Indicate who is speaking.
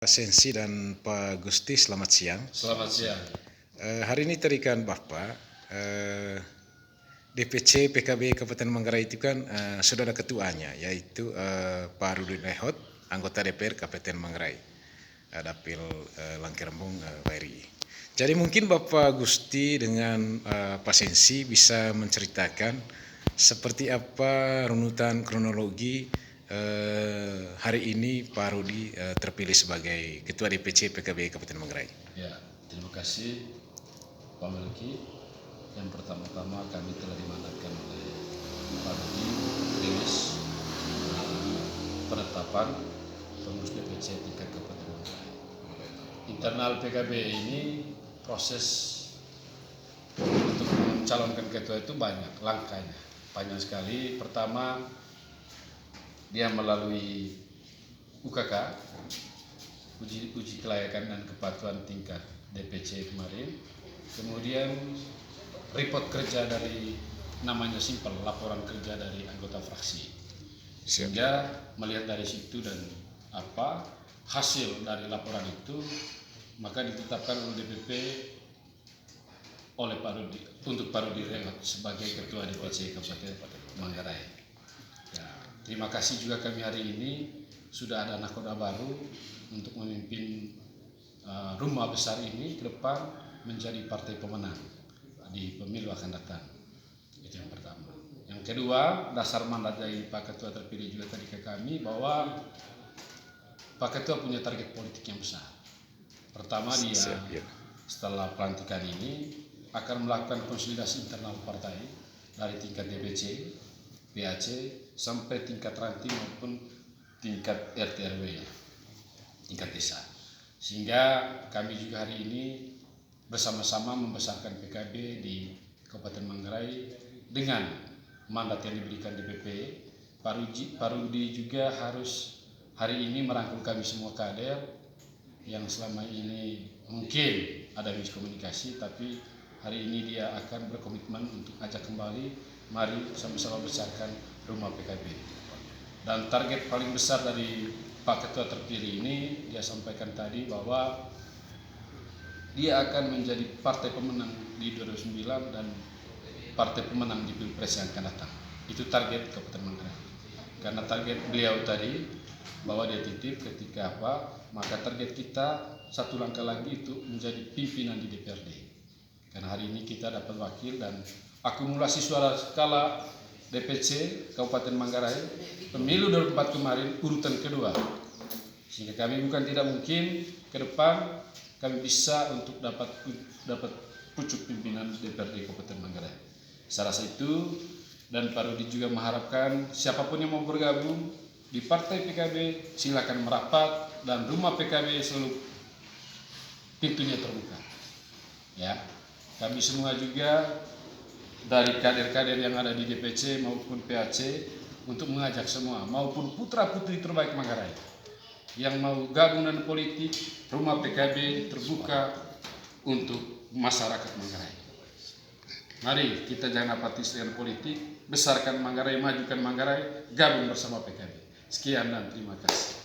Speaker 1: Sensi dan Pak Gusti, selamat siang.
Speaker 2: Selamat siang.
Speaker 1: Hari ini terikan Bapak, DPC PKB Kabupaten Manggarai itu kan sudah ada ketuanya, yaitu Pak Rudi Lehot, anggota DPR Kabupaten Manggarai, Dapil Langkerembung PRI. Jadi mungkin Bapak Gusti dengan Pak Sensi bisa menceritakan seperti apa runutan kronologi hari ini Pak Rudi terpilih sebagai Ketua DPC PKB Kabupaten Manggarai.
Speaker 2: Ya, terima kasih Pak Melki. Yang pertama-tama kami telah dimandatkan oleh Pak Rudi rilis penetapan pengurus DPC tingkat Kabupaten Manggarai. Internal PKB ini proses untuk mencalonkan ketua itu banyak langkahnya, panjang sekali. Pertama, dia melalui UKK, uji kelayakan dan kepatuhan tingkat DPC kemarin. Kemudian report kerja dari, namanya simpel, laporan kerja dari anggota fraksi. Sehingga melihat dari situ dan hasil dari laporan itu, maka ditetapkan oleh DPP oleh Pak Rudi untuk Pak Rudi Lehot sebagai Ketua DPC Kabupaten Manggarai. Ya, terima kasih juga kami hari ini sudah ada nakoda baru untuk memimpin rumah besar ini ke depan menjadi partai pemenang di pemilu akan datang. Itu yang pertama. Yang kedua, dasar mandat dari Pak Ketua terpilih juga tadi ke kami bahwa Pak Ketua punya target politik yang besar. Pertama, dia setelah pelantikan ini akan melakukan konsolidasi internal partai dari tingkat DPC, PAC sampai tingkat ranting maupun tingkat RT RW, tingkat desa. Sehingga kami juga hari ini bersama-sama membesarkan PKB di Kabupaten Manggarai dengan mandat yang diberikan DPP. Pak Rudi juga harus hari ini merangkul kami semua kader yang selama ini mungkin ada miskomunikasi, tapi hari ini dia akan berkomitmen untuk ajak kembali, mari sama-sama besarkan rumah PKB. Dan target paling besar dari Pak Ketua terpilih ini, dia sampaikan tadi bahwa dia akan menjadi partai pemenang di 2009 dan partai pemenang di Pilpres yang akan datang. Itu target Kabupaten Manggarai. Karena target beliau tadi bahwa dia titip ketika maka target kita satu langkah lagi itu menjadi pimpinan di DPRD. Karena hari ini kita dapat wakil dan akumulasi suara skala DPC Kabupaten Manggarai pemilu 2004 kemarin urutan kedua. Sehingga kami bukan tidak mungkin ke depan kami bisa untuk dapat pucuk pimpinan DPRD Kabupaten Manggarai. Saya rasa itu, dan Pak Rudi juga mengharapkan siapapun yang mau bergabung di Partai PKB silakan merapat dan rumah PKB selalu pintunya terbuka. Ya, kami semua juga dari kader-kader yang ada di DPC maupun PAC untuk mengajak semua maupun putra-putri terbaik Manggarai yang mau gabung dengan politik, rumah PKB terbuka untuk masyarakat Manggarai. Mari kita jangan apatis dengan politik, besarkan Manggarai, majukan Manggarai, gabung bersama PKB. Sekian dan terima kasih.